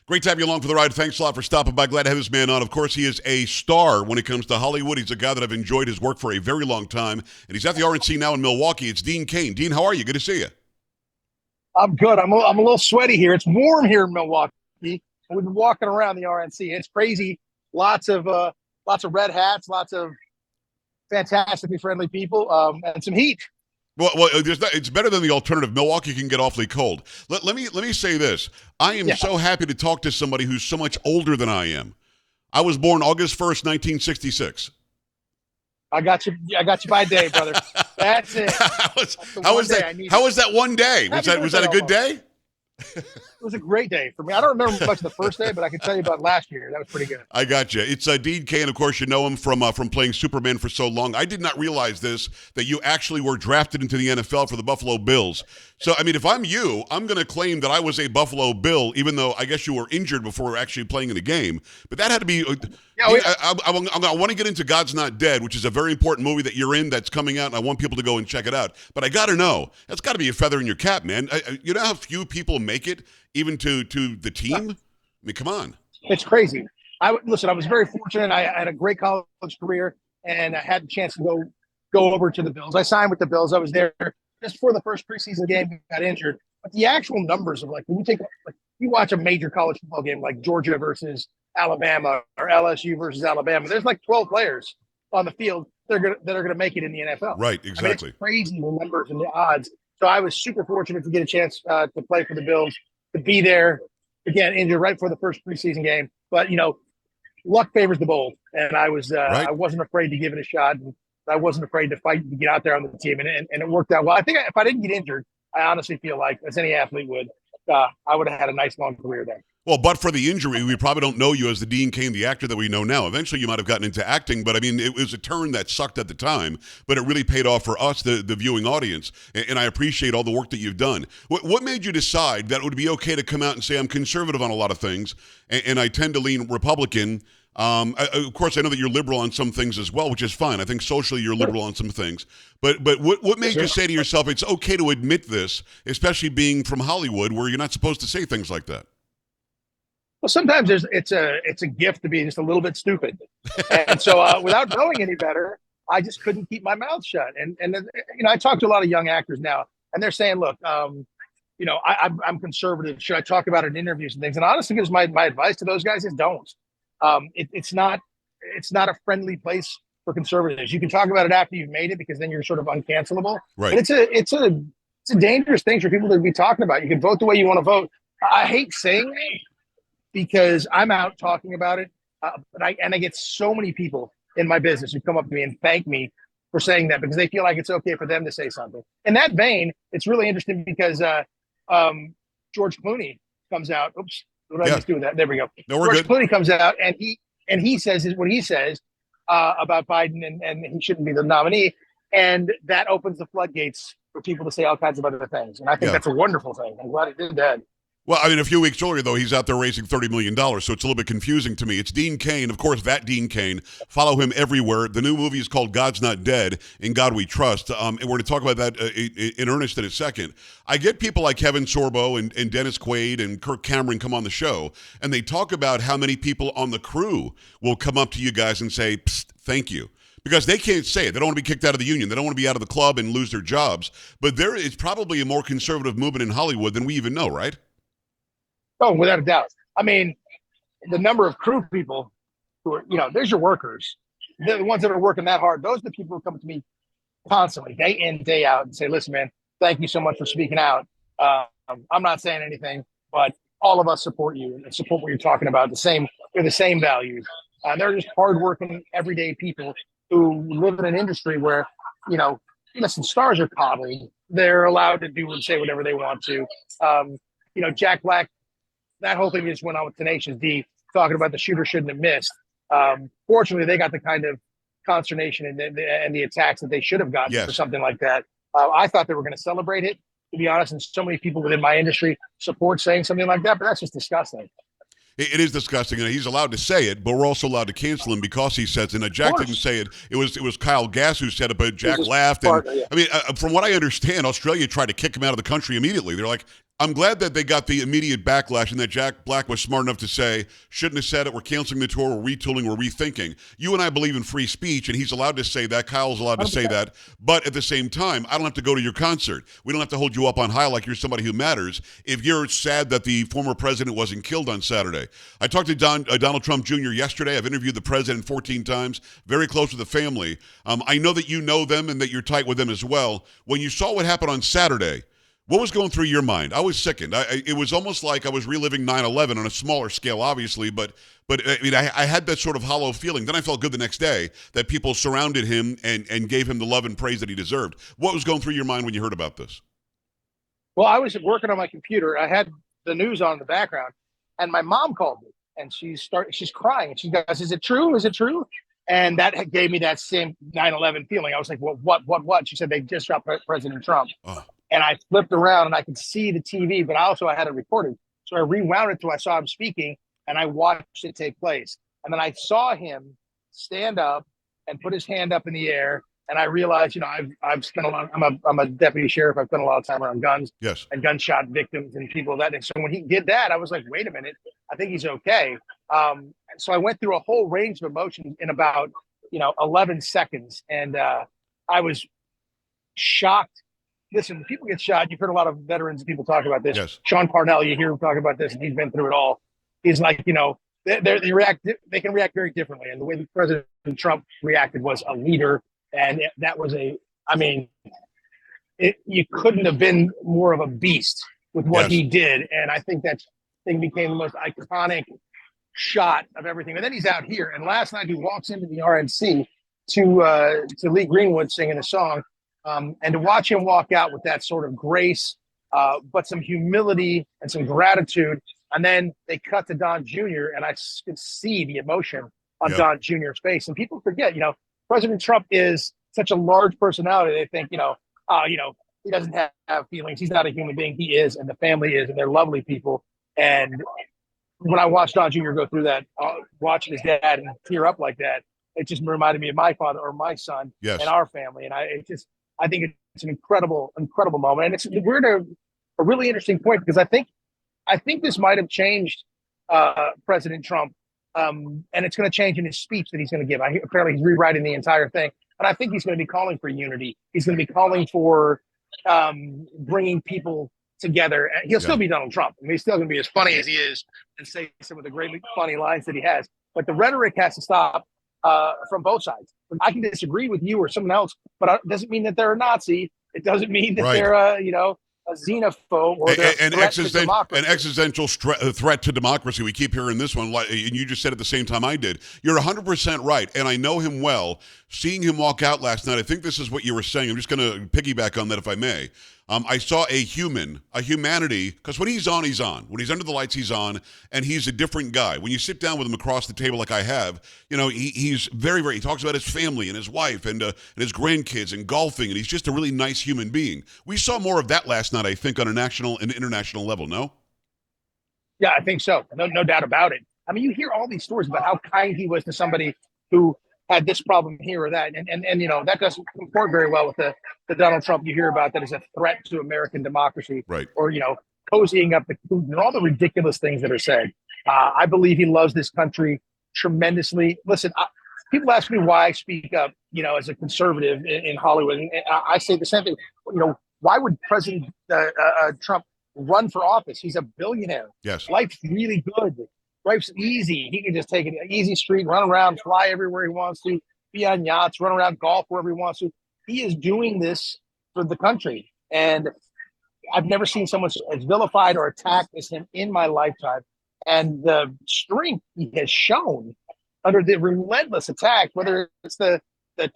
Great to have you along for the ride. Thanks a lot for stopping by. Glad to have this man on. Of course, he is a star when it comes to Hollywood. He's a guy that I've enjoyed his work for a very long time, and he's at the RNC now in Milwaukee. It's Dean Cain. Dean, how are you? Good to see you. I'm good. I'm a little sweaty here. It's warm here in Milwaukee. We've been walking around the RNC. It's crazy. Lots of red hats, lots of fantastically friendly people, and some heat. Well, it's better than the alternative. Milwaukee can get awfully cold. Let me say this. I am so happy to talk to somebody who's so much older than I am. I was born August 1st, 1966. I got you by day, brother. That's it. How was that? How was that one day? Was that a good day? It was a great day for me. I don't remember much of the first day, but I can tell you about last year. That was pretty good. I got you. It's Dean Cain. Of course, you know him from playing Superman for so long. I did not realize that you actually were drafted into the NFL for the Buffalo Bills. So, I mean, if I'm you, I'm going to claim that I was a Buffalo Bill, even though I guess you were injured before actually playing in the game. But that had to be I want to get into God's Not Dead, which is a very important movie that you're in that's coming out, and I want people to go and check it out. But I got to know, that's got to be a feather in your cap, man. You know how few people make it, even to the team? I mean, come on. It's crazy. I was very fortunate. I had a great college career, and I had the chance to go over to the Bills. I signed with the Bills. I was there just for the first preseason game, got injured. But the actual numbers of, like, when you watch a major college football game like Georgia versus Alabama or LSU versus Alabama, there's like 12 players on the field that are gonna make it in the NFL. Right, exactly. I mean, it's crazy, the numbers and the odds. So I was super fortunate to get a chance to play for the Bills, to be there, again, injured right for the first preseason game. But, luck favors the bold. And I wasn't afraid to give it a shot. And I wasn't afraid to fight to get out there on the team. And it worked out well. I think if I didn't get injured, I honestly feel like, as any athlete would, I would have had a nice long career there. Well, but for the injury, we probably don't know you as the Dean Cain, the actor that we know now. Eventually, you might have gotten into acting, but I mean, it was a turn that sucked at the time, but it really paid off for us, the viewing audience, and I appreciate all the work that you've done. What made you decide that it would be okay to come out and say, I'm conservative on a lot of things, and I tend to lean Republican? Of course, I know that you're liberal on some things as well, which is fine. I think socially you're liberal on some things. But what made you say to yourself, it's okay to admit this, especially being from Hollywood, where you're not supposed to say things like that? Well, sometimes it's a gift to be just a little bit stupid, and so without knowing any better, I just couldn't keep my mouth shut. And I talk to a lot of young actors now, and they're saying, look, I'm conservative. Should I talk about it in interviews and things? And honestly, because my advice to those guys is don't. It's not a friendly place for conservatives. You can talk about it after you've made it, because then you're sort of uncancelable. Right. But it's a dangerous thing for people to be talking about. You can vote the way you want to vote. I hate saying that, because I'm out talking about it, but I get so many people in my business who come up to me and thank me for saying that, because they feel like it's okay for them to say something. In that vein, it's really interesting because George Clooney comes out. Oops, what did I just do with that? There we go. No, we're George good. Clooney comes out and he says what he says about Biden and he shouldn't be the nominee, and that opens the floodgates for people to say all kinds of other things. And I think that's a wonderful thing. I'm glad he did that. Well, I mean, a few weeks earlier, though, he's out there raising $30 million, so it's a little bit confusing to me. It's Dean Cain, of course, that Dean Cain. Follow him everywhere. The new movie is called God's Not Dead, In God We Trust, and we're going to talk about that in earnest in a second. I get people like Kevin Sorbo and Dennis Quaid and Kirk Cameron come on the show, and they talk about how many people on the crew will come up to you guys and say, psst, thank you. Because they can't say it. They don't want to be kicked out of the union. They don't want to be out of the club and lose their jobs. But there is probably a more conservative movement in Hollywood than we even know, right? Oh, without a doubt. I mean, the number of crew people who are, there's your workers. They're the ones that are working that hard. Those are the people who come to me constantly, day in, day out, and say, listen, man, thank you so much for speaking out. I'm not saying anything, but all of us support you and support what you're talking about. They're the same values. They're just hardworking, everyday people who live in an industry where, listen, stars are coddled. They're allowed to do and say whatever they want to. Jack Black, that whole thing just went on with Tenacious D, talking about the shooter shouldn't have missed. Fortunately, they got the kind of consternation and the attacks that they should have gotten for something like that. I thought they were going to celebrate it, to be honest, and so many people within my industry support saying something like that, but that's just disgusting. It is disgusting, and he's allowed to say it, but we're also allowed to cancel him because he says it. And Jack didn't say it. It was Kyle Gass who said it, but Jack laughed. And, I mean, from what I understand, Australia tried to kick him out of the country immediately. They're like, I'm glad that they got the immediate backlash and that Jack Black was smart enough to say, shouldn't have said it, we're canceling the tour, we're retooling, we're rethinking. You and I believe in free speech, and he's allowed to say that. Kyle's allowed to say that. But at the same time, I don't have to go to your concert. We don't have to hold you up on high like you're somebody who matters if you're sad that the former president wasn't killed on Saturday. I talked to Donald Trump Jr. yesterday. I've interviewed the president 14 times, very close with the family. I know that you know them and that you're tight with them as well. When you saw what happened on Saturday, what was going through your mind? I was sickened. It was almost like I was reliving 9/11 on a smaller scale, obviously, but I mean, I had that sort of hollow feeling. Then I felt good the next day that people surrounded him and gave him the love and praise that he deserved. What was going through your mind when you heard about this? Well, I was working on my computer. I had the news on in the background, and my mom called me, and she's crying, and she goes, "Is it true? Is it true?" And that gave me that same 9/11 feeling. I was like, "Well, what?" She said they just shot President Trump. Oh. And I flipped around and I could see the TV, but I had it recorded. So I rewound it till I saw him speaking, and I watched it take place. And then I saw him stand up and put his hand up in the air. And I realized, I've spent a lot. I'm a deputy sheriff. I've spent a lot of time around guns, yes, and gunshot victims and people that. And so when he did that, I was like, wait a minute, I think he's okay. So I went through a whole range of emotions in about 11 seconds, and I was shocked. Listen, when people get shot, you've heard a lot of veterans and people talk about this. Yes. Sean Parnell, you hear him talk about this, and he's been through it all. He's like, they can react very differently. And the way that President Trump reacted was a leader. And that was you couldn't have been more of a beast with what he did. And I think that thing became the most iconic shot of everything. And then he's out here. And last night he walks into the RNC to Lee Greenwood singing a song. And to watch him walk out with that sort of grace, but some humility and some gratitude. And then they cut to Don Jr., and I could see the emotion on Don Jr.'s face. And people forget, President Trump is such a large personality. They think, he doesn't have feelings. He's not a human being. He is, and the family is, and they're lovely people. And when I watched Don Jr. go through that, watching his dad and tear up like that, it just reminded me of my father or my son and our family. And I think it's an incredible moment. And we're at a really interesting point because I think this might have changed President Trump. And it's going to change in his speech that he's going to give. Apparently he's rewriting the entire thing. And I think he's going to be calling for unity. He's going to be calling for bringing people together. He'll still be Donald Trump. I mean, he's still going to be as funny as he is and say some of the great funny lines that he has. But the rhetoric has to stop from both sides. I can disagree with you or someone else, but it doesn't mean that they're a Nazi. It doesn't mean that they're a xenophobe or an existential threat to democracy. We keep hearing this one, and you just said at the same time I did. You're 100% right, and I know him well. Seeing him walk out last night, I think this is what you were saying. I'm just going to piggyback on that if I may. I saw a humanity, because when he's on, he's on. When he's under the lights, he's on, and he's a different guy. When you sit down with him across the table like I have, he's very, very, he talks about his family and his wife and his grandkids and golfing, and he's just a really nice human being. We saw more of that last night, I think, on a national and international level, no? Yeah, I think so. No doubt about it. I mean, you hear all these stories about how kind he was to somebody who had this problem here or that. And that doesn't comport very well with the Donald Trump you hear about that is a threat to American democracy. Right. Or, cozying up the Putin and all the ridiculous things that are said. I believe he loves this country tremendously. Listen, people ask me why I speak up, as a conservative in Hollywood. And I say the same thing. Why would President Trump run for office? He's a billionaire. Yes. Life's really good. Life's easy. He can just take an easy street, run around, fly everywhere he wants to, be on yachts, run around, golf wherever he wants to. He is doing this for the country. And I've never seen someone as vilified or attacked as him in my lifetime. And the strength he has shown under the relentless attack, whether it's the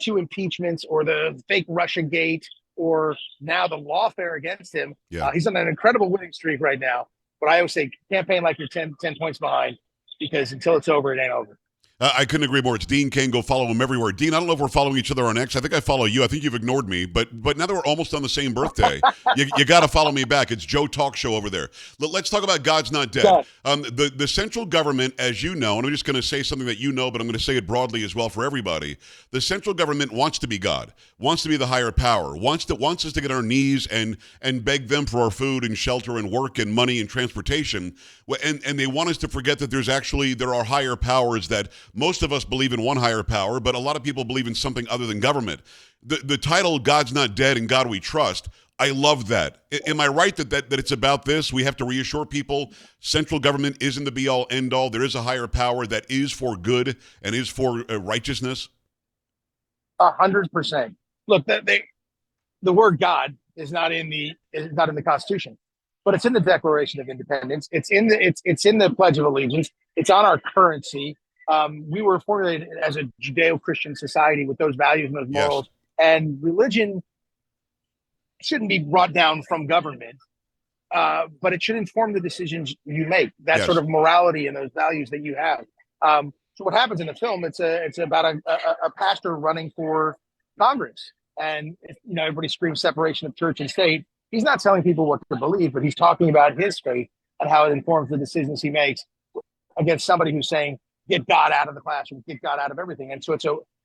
2 impeachments or the fake Russia gate or now the lawfare against him, he's on an incredible winning streak right now. But I always say campaign like you're 10 points behind, because until it's over, it ain't over. I couldn't agree more. It's Dean Cain. Go follow him everywhere. Dean, I don't know if we're following each other on X. I think I follow you. I think you've ignored me. But now that we're almost on the same birthday, you got to follow me back. It's Joe Talk Show over there. Let's talk about God's Not Dead. The central government, as you know, and I'm just going to say something that you know, but I'm going to say it broadly as well for everybody. The central government wants to be God, wants to be the higher power, wants us to get on our knees and beg them for our food and shelter and work and money and transportation. And they want us to forget that there are higher powers that most of us believe in one higher power, but a lot of people believe in something other than government. The title, God's Not Dead, in God We Trust, I love that. Am I right that it's about this? We have to reassure people central government isn't the be-all, end-all. There is a higher power that is for good and is for righteousness? 100%. Look, the word God is not in the Constitution, but it's in the Declaration of Independence. It's in the Pledge of Allegiance. It's on our currency. We were formulated as a Judeo-Christian society with those values and those morals. Yes. And religion shouldn't be brought down from government, but it should inform the decisions you make. That sort of morality and those values that you have. So what happens in the film? It's about a pastor running for Congress, and everybody screams separation of church and state. He's not telling people what to believe, but he's talking about his faith and how it informs the decisions he makes against somebody who's saying, get God out of the classroom, get God out of everything. And so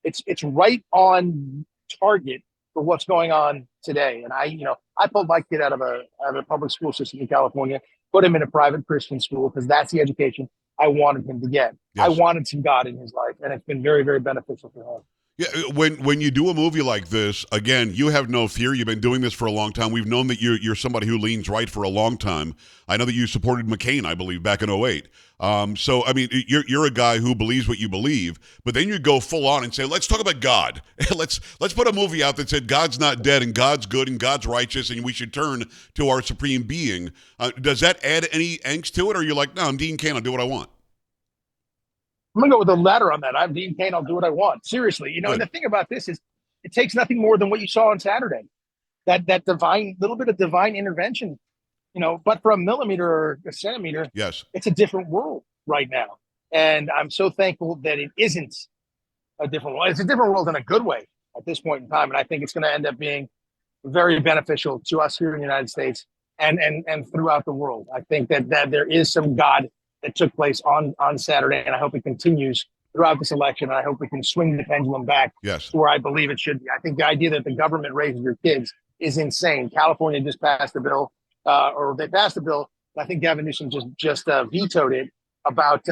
it's right on target for what's going on today. And I pulled my kid out of a public school system in California, put him in a private Christian school because that's the education I wanted him to get. Yes. I wanted some God in his life, and it's been very, very beneficial for him. Yeah, when you do a movie like this, again, you have no fear. You've been doing this for a long time. We've known that you're somebody who leans right for a long time. I know that you supported McCain, I believe, back in 2008. So, I mean, you're a guy who believes what you believe, but then you go full on and say, let's talk about God. let's put a movie out that said God's not dead and God's good and God's righteous and we should turn to our supreme being. Does that add any angst to it, or are you like, no, I'm Dean Cain, I'll do what I want? I'm going to go with the latter on that. I'm Dean Cain. I'll do what I want. Seriously. And the thing about this is it takes nothing more than what you saw on Saturday. That little bit of divine intervention, but for a millimeter or a centimeter, yes, it's a different world right now. And I'm so thankful that it isn't a different world. It's a different world in a good way at this point in time. And I think it's going to end up being very beneficial to us here in the United States and throughout the world. I think that there is some God that took place on Saturday, and I hope it continues throughout this election. And I hope we can swing the pendulum back to where I believe it should be. I think the idea that the government raises your kids is insane. California just passed a bill, or they passed a bill. I think Gavin Newsom just vetoed it about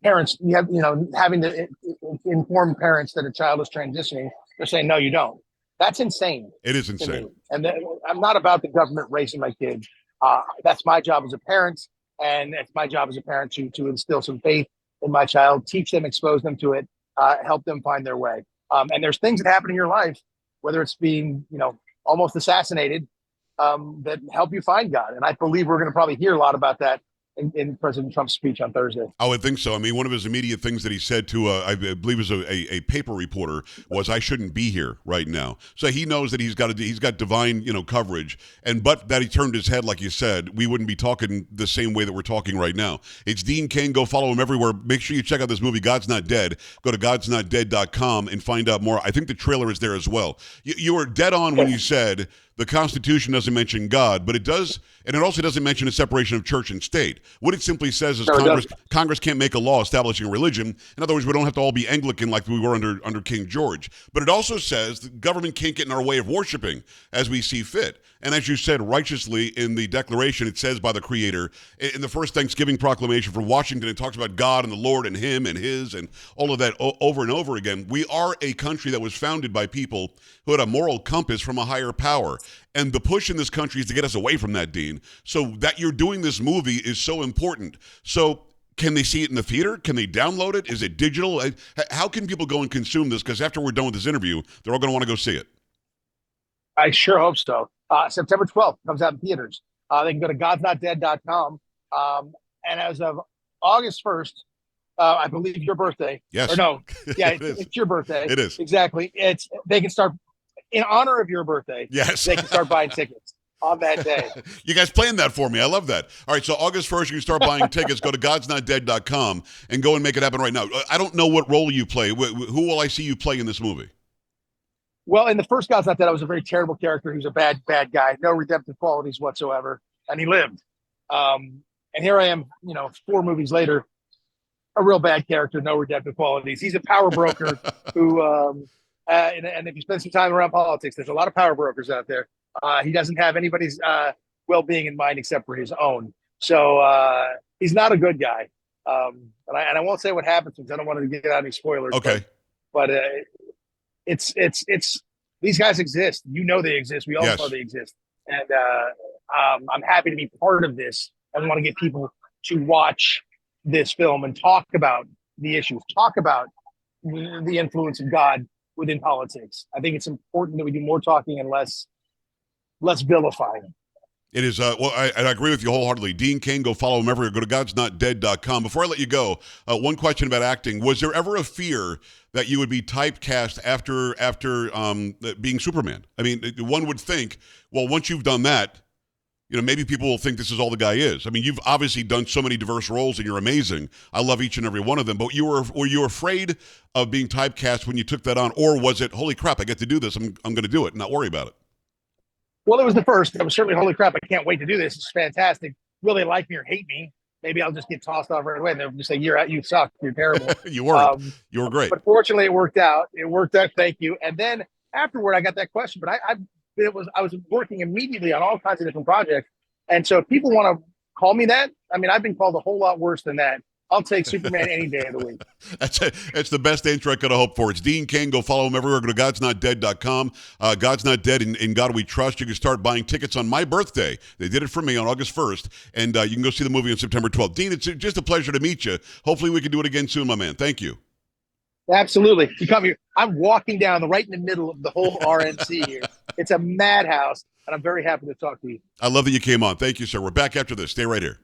parents. You have having to inform parents that a child is transitioning. They're saying no, you don't. That's insane. It is insane. And I'm not about the government raising my kids. That's my job as a parent. And it's my job as a parent to instill some faith in my child, teach them, expose them to it, help them find their way. And there's things that happen in your life, whether it's being, almost assassinated, that help you find God. And I believe we're going to probably hear a lot about that in President Trump's speech on Thursday. I would think so. I mean, one of his immediate things that he said to, I believe it was a paper reporter, was, I shouldn't be here right now. So he knows that he's got divine, coverage. But that he turned his head, like you said, we wouldn't be talking the same way that we're talking right now. It's Dean Cain. Go follow him everywhere. Make sure you check out this movie, God's Not Dead. Go to godsnotdead.com and find out more. I think the trailer is there as well. You were dead on when you said the Constitution doesn't mention God, but it does, and it also doesn't mention a separation of church and state. What it simply says is Congress can't make a law establishing a religion. In other words, we don't have to all be Anglican like we were under King George. But it also says the government can't get in our way of worshiping as we see fit. And as you said righteously in the Declaration, it says by the Creator, in the first Thanksgiving proclamation from Washington, it talks about God and the Lord and Him and His and all of that over and over again. We are a country that was founded by people who had a moral compass from a higher power. And the push in this country is to get us away from that, Dean. So that you're doing this movie is so important. So can they see it in the theater? Can they download it? Is it digital? How can people go and consume this? Because after we're done with this interview, they're all going to want to go see it. I sure hope so. September 12th comes out in theaters. They can go to godsnotdead.com. And as of August 1st, I believe your birthday. Yes. Or no. Yeah, it's your birthday. It is. Exactly. They can start in honor of your birthday. Yes. They can start buying tickets. on that day. You guys planned that for me. I love that. All right, so August 1st, you can start buying tickets. Go to godsnotdead.com and go and make it happen right now. I don't know what role you play. Who will I see you play in this movie? Well, in the first God's Not Dead, I was a very terrible character. He was a bad guy, no redemptive qualities whatsoever, and he lived. And here I am, 4 movies later, a real bad character, no redemptive qualities. He's a power broker who, and if you spend some time around politics, there's a lot of power brokers out there. He doesn't have anybody's well-being in mind except for his own. So he's not a good guy. And I won't say what happens because I don't want to get out any spoilers. Okay. But it's these guys exist. They exist. We all know they exist. And I'm happy to be part of this. I want to get people to watch this film and talk about the issues, talk about the influence of God within politics. I think it's important that we do more talking and less vilifying. It is, I agree with you wholeheartedly. Dean Cain, go follow him everywhere. Go to godsnotdead.com. Before I let you go, one question about acting. Was there ever a fear that you would be typecast after being Superman? I mean, one would think, well, once you've done that, maybe people will think this is all the guy is. I mean, you've obviously done so many diverse roles and you're amazing. I love each and every one of them. But were you afraid of being typecast when you took that on? Or was it, holy crap, I get to do this. I'm going to do it and not worry about it? Well, it was the first. It was certainly, holy crap, I can't wait to do this. It's fantastic. Really like me or hate me. Maybe I'll just get tossed off right away. And they'll just say, you suck. You're terrible. You were. You were great. But fortunately, it worked out. Thank you. And then afterward, I got that question. But I was working immediately on all kinds of different projects. And so if people want to call me that, I mean, I've been called a whole lot worse than that. I'll take Superman any day of the week. That's the best intro I could have hoped for. It's Dean Cain. Go follow him everywhere. Go to godsnotdead.com. God's Not Dead. In God We Trust. You can start buying tickets on my birthday. They did it for me on August 1st. And you can go see the movie on September 12th. Dean, it's just a pleasure to meet you. Hopefully we can do it again soon, my man. Thank you. Absolutely. You come here. I'm walking down right in the middle of the whole RNC here. It's a madhouse. And I'm very happy to talk to you. I love that you came on. Thank you, sir. We're back after this. Stay right here.